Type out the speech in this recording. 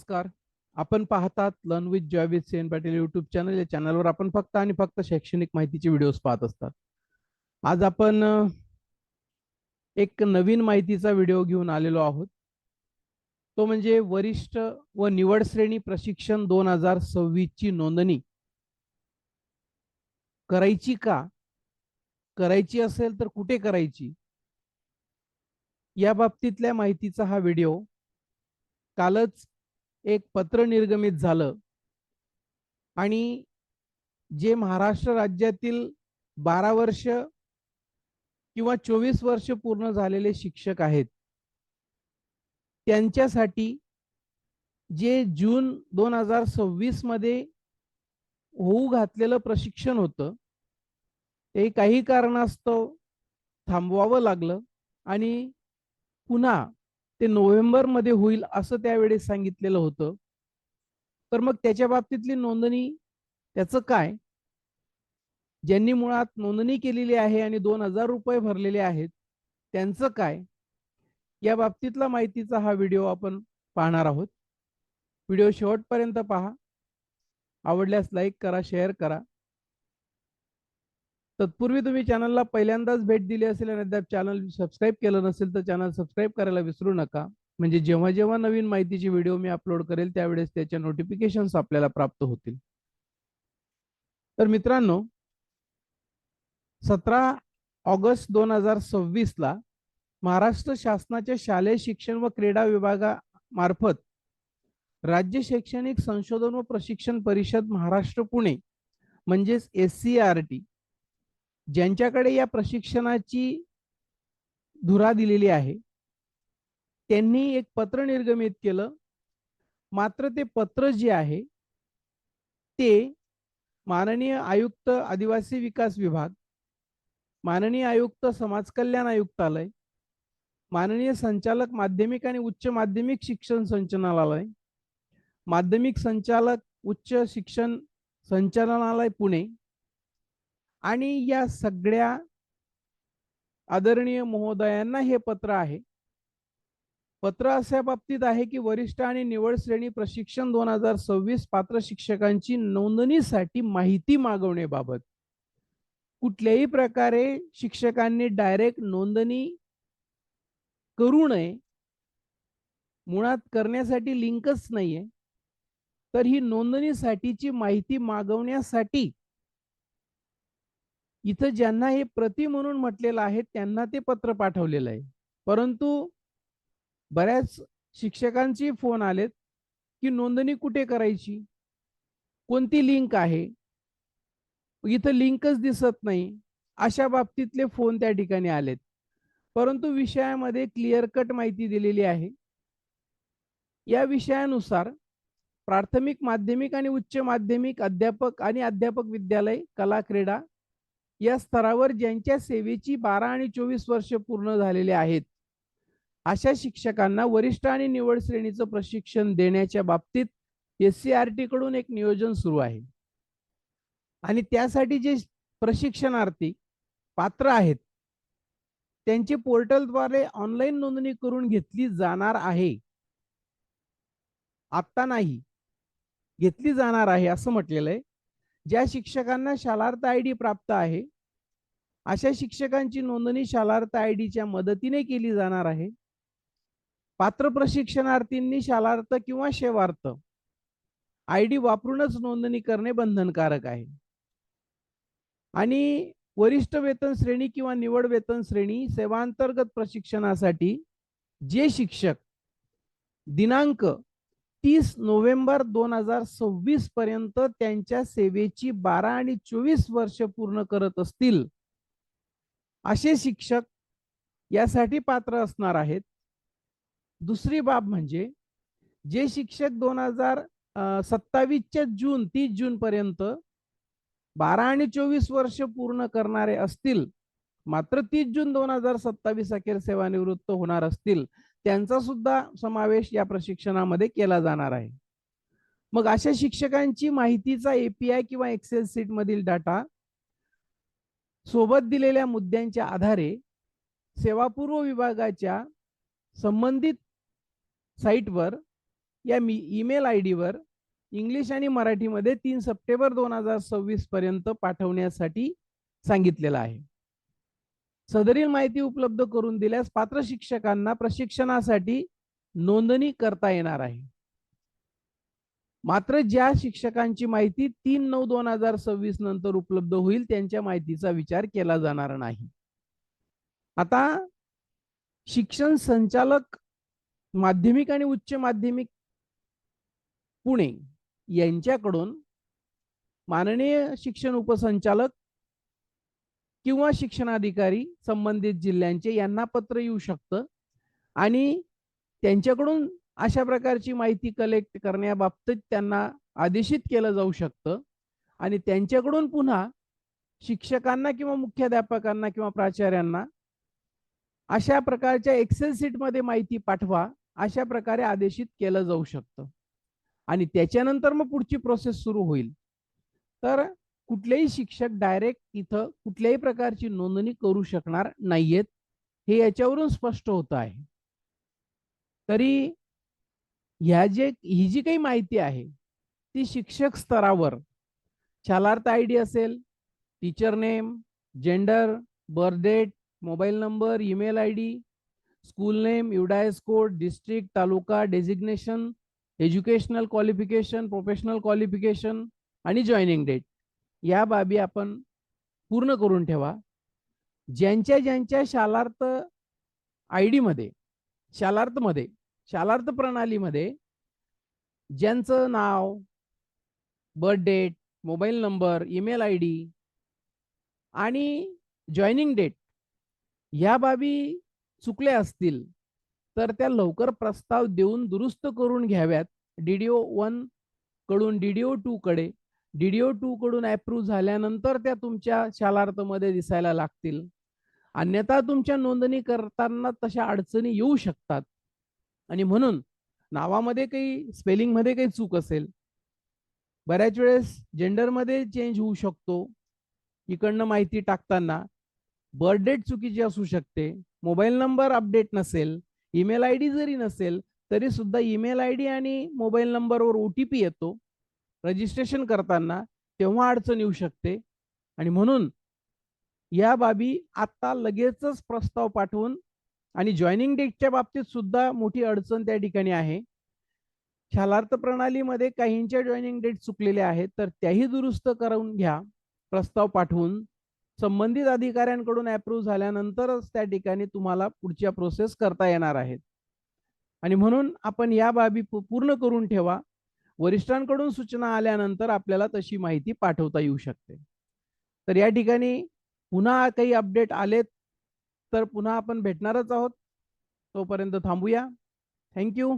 नमस्कार. आपण पाहतात learn with Joy with Sen Patil YouTube channel. या चॅनलवर आपण फक्त आणि फक्त शैक्षणिक माहितीचे व्हिडिओज पाहत असतात. आज आपण एक नवीन माहितीचा व्हिडिओ घेऊन आलेलो आहोत. तो म्हणजे वरिष्ठ व निवड श्रेणी प्रशिक्षण 2026 ची नोंदणी करायची का, करायची असेल तर कुठे करायची, या बाबतीतल्या माहितीचा हा व्हिडिओ. कालच एक पत्र निर्गमित झालं आणि जे महाराष्ट्र राज्यातील 12 वर्ष किंवा 24 वर्ष पूर्ण झालेले शिक्षक आहेत, त्यांच्यासाठी जे जून 2026 मध्ये होऊ घातलेलं प्रशिक्षण होतं, ते काही कारणास्तव थांबवावं लागलं आणि पुन्हा ते नोव्हेंबर मध्ये होईल असं त्यावेळेस सांगितलेलं होतं. तर मग त्याच्या बाबतीतली नोंदणी, त्याचं काय, ज्यांनी मुळात नोंदणी केलेली आहे आणि 2000 रुपये भरलेले आहेत त्यांचं काय, या बाबतीतला माहितीचा हा व्हिडिओ आपण पाहणार आहोत. व्हिडिओ शेवटपर्यंत पहा. आवडल्यास लाईक करा, शेअर करा. तत्पूर्वी तुम्ही चॅनलला पहिल्यांदाच भेट दिली असेल आणि अद्याप चॅनल सबस्क्राईब केलं नसेल तर चॅनल सबस्क्राईब करायला विसरू नका, म्हणजे जेव्हा जेव्हा नवीन माहितीची व्हिडिओ मी अपलोड करेल त्यावेळेस त्याच्या नोटिफिकेशन्स आपल्याला प्राप्त होतील. तर मित्रांनो, 17 ऑगस्ट 2026 ला महाराष्ट्र शासनाच्या शालेय शिक्षण व क्रीडा विभागामार्फत राज्य शैक्षणिक संशोधन व प्रशिक्षण परिषद महाराष्ट्र पुणे म्हणजेच SCERT, ज्यांच्याकडे या प्रशिक्षणाची धुरा दिलेली आहे, त्यांनी एक पत्र निर्गमित केलं. मात्र ते पत्र जे आहे ते माननीय आयुक्त आदिवासी विकास विभाग, माननीय आयुक्त समाज कल्याण आयुक्तालय, माननीय संचालक माध्यमिक आणि उच्च माध्यमिक शिक्षण संचालनालय, माध्यमिक संचालक उच्च शिक्षण संचालनालय पुणे आणि या सगळ्या आदरणीय महोदयांना हे पत्र आहे. पत्र अशा बाबतीत आहे की वरिष्ठ आणि निवड श्रेणी प्रशिक्षण 2026 पात्र शिक्षकांची नोंदणीसाठी माहिती मागवण्याबाबत कुठल्याही प्रकारे शिक्षकांनी डायरेक्ट नोंदणी करू नये. मुळात करण्यासाठी लिंकच नाहीये. तर ही नोंदणीसाठीची माहिती मागवण्यासाठी इथं ज्यांना हे प्रति म्हणून म्हटलेलं आहे त्यांना ते पत्र पाठवलेलं आहे. परंतु बऱ्याच शिक्षकांची फोन आलेत की नोंदणी कुठे करायची, कोणती लिंक आहे, इथं लिंकच दिसत नाही, अशा बाबतीतले फोन त्या ठिकाणी आलेत. परंतु विषयामध्ये क्लिअर कट माहिती दिलेली आहे. या विषयानुसार प्राथमिक, माध्यमिक आणि उच्च माध्यमिक अध्यापक आणि अध्यापक विद्यालय, कला, क्रीडा या स्तरावर ज्यांच्या सेवेची 12 आणि 24 वर्ष पूर्ण झालेले आहेत, अशा शिक्षकांना वरिष्ठ आणि निवड श्रेणीचं प्रशिक्षण देण्याच्या बाबतीत SCERT कडून एक नियोजन सुरू आहे. आणि त्यासाठी जे प्रशिक्षणार्थी पात्र आहेत त्यांची पोर्टलद्वारे ऑनलाईन नोंदणी करून घेतली जाणार आहे. आता नाही, घेतली जाणार आहे असं म्हटलेलं आहे. ज्या शिक्षकांना शालार्थ ID प्राप्त आहे अशा शिक्षकांची नोंदणी शालार्थ IDच्या मदतीने केली जाणार आहे. पात्र प्रशिक्षणार्थींनी शालार्थ किंवा सेवार्थ ID वापरूनच नोंदणी करणे बंधनकारक आहे. आणि वरिष्ठ वेतन श्रेणी किंवा निवड वेतन श्रेणी सेवांतर्गत प्रशिक्षणासाठी जे शिक्षक दिनांक 30 नोव्हेंबर 2026 पर्यंत त्यांच्या सेवेची 12 आणि 24 वर्ष पूर्ण करत असतील असे शिक्षक यासाठी पात्र असणार आहेत. दुसरी बाब म्हणजे जे शिक्षक 2027 च्या 30 जून पर्यंत 12 आणि 24 वर्ष पूर्ण करणारे असतील, मात्र 30 जून 2027 अखेर सेवानिवृत्त होणार असतील, त्यांचा सुद्धा समावेश या प्रशिक्षणामध्ये केला जाणार आहे. मग अशा शिक्षकांची माहितीचा API किंवा एक्सेल शीट मधील डाटा सोबत दिलेल्या मुद्द्यांच्या आधारे सेवापूर्व विभागाच्या संबंधित साइटवर या ईमेल आय डीवर इंग्लिश आणि मराठीमध्ये 3 सप्टेंबर 2026 पर्यंत पाठवण्यासाठी सांगितलेलं आहे. सदरील माहिती उपलब्ध करून दिल्यास पात्र शिक्षकांना प्रशिक्षणासाठी नोंदणी करता येणार आहे. मात्र ज्या शिक्षकांची माहिती 3/9/2026 नंतर उपलब्ध होईल त्यांच्या माहितीचा विचार केला जाणार नाही. आता शिक्षण संचालक माध्यमिक आणि उच्च माध्यमिक पुणे यांच्याकडून माननीय शिक्षण उपसंचालक किंवा शिक्षणाधिकारी संबंधित जिल्ह्यांचे यांना पत्र येऊ शकतं आणि त्यांच्याकडून अशा प्रकारची माहिती कलेक्ट करण्याबाबतीत त्यांना आदेशित केलं जाऊ शकतं आणि त्यांच्याकडून पुन्हा शिक्षकांना किंवा मुख्याध्यापकांना किंवा प्राचार्यांना अशा प्रकारच्या एक्सेल शीटमध्ये माहिती पाठवा अशा प्रकारे आदेशित केलं जाऊ शकतं आणि त्याच्यानंतर मग पुढची प्रोसेस सुरू होईल. तर कुठलेही शिक्षक डायरेक्ट इथं कुठल्याही प्रकारची नोंदणी करू शकणार नाहीयेत, हे याच्यावरून स्पष्ट होतं आहे. तरी ही जी काही माहिती आहे ती शिक्षक स्तरावर शालार्थ आयडी असेल, teacher name, gender, birth date, mobile number, email ID, school name, UDISE code, district, taluka, designation, educational qualification, professional qualification आणि जॉईनिंग डेट या बाबी आपण पूर्ण करून ठेवा. ज्यांच्या शालार्थ आयडी मध्ये शालार्थ प्रणालीमध्ये ज्यांचं नाव, birth date, mobile number, email ID आणि जॉईनिंग डेट या बाबी चुकल्या असतील तर त्या लवकर प्रस्ताव देऊन दुरुस्त करून घ्याव्यात. DDO 1 कडून DDO 2 कडे, DDO 2 कडून अप्रूव्ह झाल्यानंतर त्या तुमच्या शालार्थमध्ये दिसायला लागतील. अन्यथा तुमच्या नोंदणी करताना तशा अडचणी येऊ शकतात आणि म्हणून नावामध्ये काही स्पेलिंगमध्ये काही चूक असेल, बऱ्याच वेळेस जेंडरमध्ये चेंज होऊ शकतो, इकडनं माहिती टाकताना बर्थ डेट चुकीची असू शकते, मोबाईल नंबर अपडेट नसेल, ईमेल आयडी जरी नसेल तरी सुद्धा ईमेल आयडी आणि मोबाईल नंबरवर OTP येतो रजिस्ट्रेशन करताना, तेव्हा अडचण येऊ शकते आणि म्हणून या बाबी आता लगेचच प्रस्ताव पाठवून आणि जॉईनिंग डेटच्या बाबतीत सुद्धा मोठी अडचण त्या ठिकाणी आहे. शालार्थ प्रणालीमध्ये काहींच्या जॉईनिंग डेट चुकलेल्या आहेत तर त्याही दुरुस्त करून घ्या प्रस्ताव पाठवून. संबंधित अधिकाऱ्यांकडून अप्रूव्ह झाल्यानंतरच त्या ठिकाणी तुम्हाला पुढच्या प्रोसेस करता येणार आहेत आणि म्हणून आपण या बाबी पूर्ण करून ठेवा. वरिष्ठांकडून सूचना आल्यानंतर आपल्याला तशी माहिती पाठवता येऊ शकते. तर या ठिकाणी पुन्हा काही अपडेट आलेत तर पुन्हा आपण भेटणारच आहोत. तोपर्यंत थांबूया. थँक्यू.